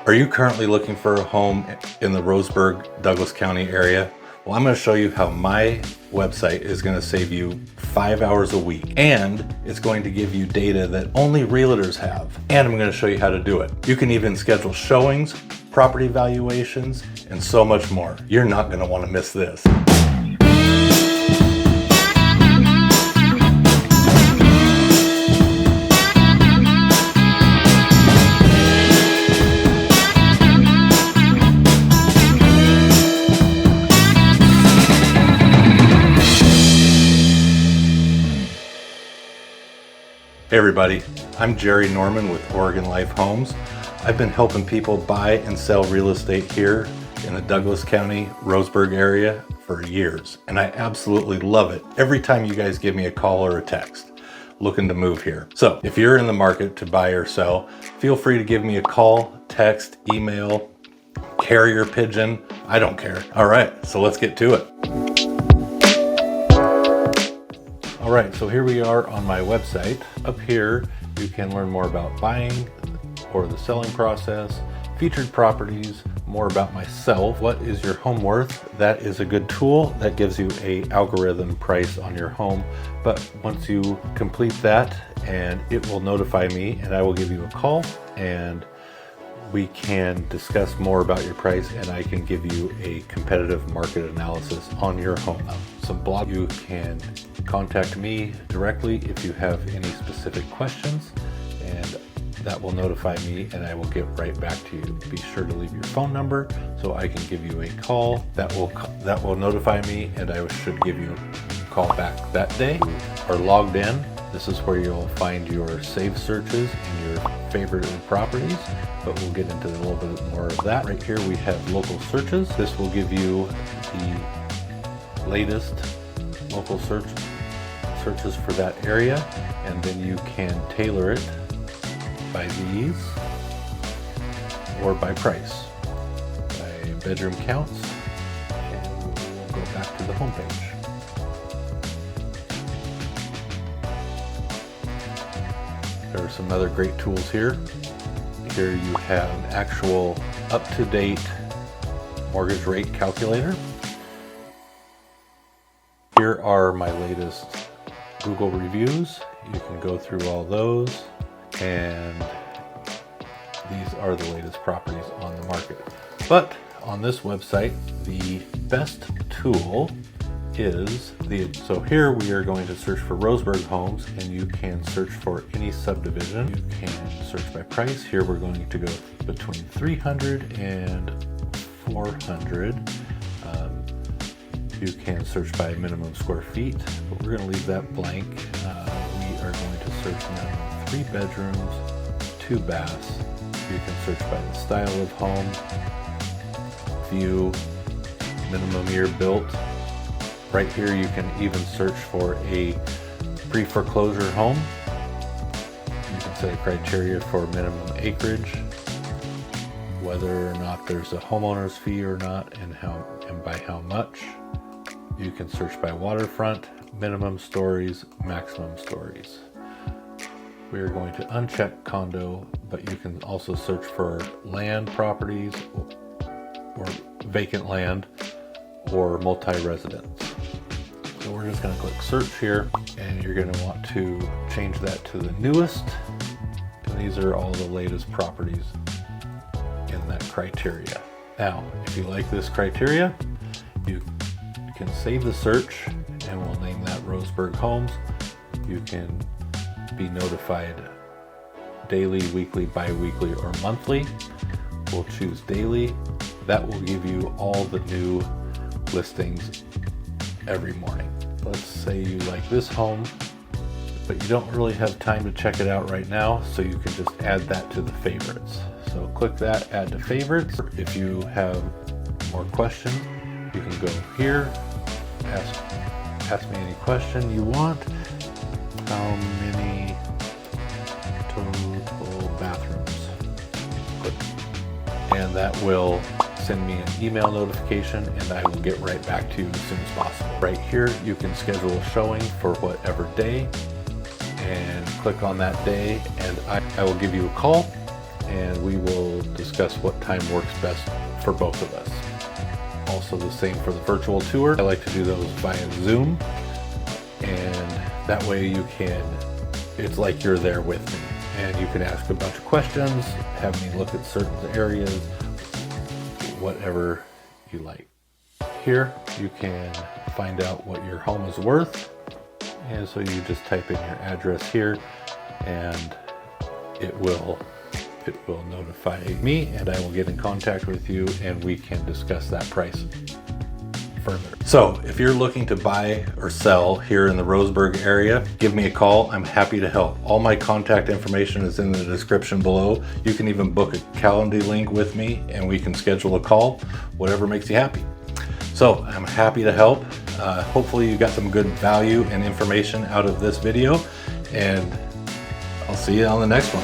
Are you currently looking for a home in the Roseburg, Douglas County area? Well, I'm going to show you how my website is going to save you 5 hours a week, and it's going to give you data that only realtors have. And I'm going to show you how to do it. You can even schedule showings, property valuations, and so much more. You're not going to want to miss this. Hey everybody, I'm Jerry Norman with Oregon Life Homes. I've been helping people buy and sell real estate here in the Douglas County, Roseburg area for years, and I absolutely love it every time you guys give me a call or a text looking to move here. So if you're in the market to buy or sell, feel free to give me a call, text, email, carrier pigeon, I don't care. All right, so let's get to it. All right, so here we are on my website. Up here, you can learn more about buying or the selling process, featured properties, more about myself. What is your home worth? That is a good tool that gives you a algorithm price on your home. But once you complete that, and it will notify me, and I will give you a call, and we can discuss more about your price, and I can give you a competitive market analysis on your home. Some blog, you can contact me directly if you have any specific questions, and that will notify me and I will get right back to you. Be sure to leave your phone number so I can give you a call. That will notify me, and I should give you a call back that day. Or logged in. This is where you'll find your saved searches and your favorite properties, but we'll get into a little bit more of that. Right here we have local searches. This will give you the latest local searches for that area, and then you can tailor it by these or by price, by bedroom counts, and we'll go back to the home page. There are some other great tools here. Here you have an actual up-to-date mortgage rate calculator. Here are my latest Google reviews. You can go through all those, and these are the latest properties on the market. But on this website, the best tool is so here we are going to search for Roseburg homes, and you can search for any subdivision. You can search by price. Here we're going to go between 300 and 400. You can search by minimum square feet, but we're going to leave that blank. We are going to search minimum 3 bedrooms, 2 baths. You can search by the style of home, view, minimum year built. Right here you can even search for a pre-foreclosure home. You can set a criteria for minimum acreage, whether or not there's a homeowner's fee or not, and by how much. You can search by waterfront, minimum stories, maximum stories. We are going to uncheck condo, but you can also search for land properties or vacant land or multi-residence. So we're just going to click search here, and you're going to want to change that to the newest. And these are all the latest properties in that criteria. Now, if you like this criteria, you can save the search, and we'll name that Roseburg Homes. You can be notified daily, weekly, bi-weekly, or monthly. We'll choose daily. That will give you all the new listings every morning. Let's say you like this home, but you don't really have time to check it out right now, so you can just add that to the favorites. So click that, add to favorites. If you have more questions, you can go here, ask me any question you want. How many total bathrooms? Click. And that will send me an email notification, and I will get right back to you as soon as possible. Right here, you can schedule a showing for whatever day, and click on that day, and I will give you a call, and we will discuss what time works best for both of us. Also the same for the virtual tour. I like to do those via Zoom, and that way it's like you're there with me, and you can ask a bunch of questions, have me look at certain areas, whatever you like. Here you can find out what your home is worth, and so you just type in your address here, and it will notify me, and I will get in contact with you, and we can discuss that price further. So if you're looking to buy or sell here in the Roseburg area, give me a call. I'm happy to help. All my contact information is in the description below. You can even book a Calendly link with me, and we can schedule a call, whatever makes you happy. So I'm happy to help. Hopefully you got some good value and information out of this video, and I'll see you on the next one.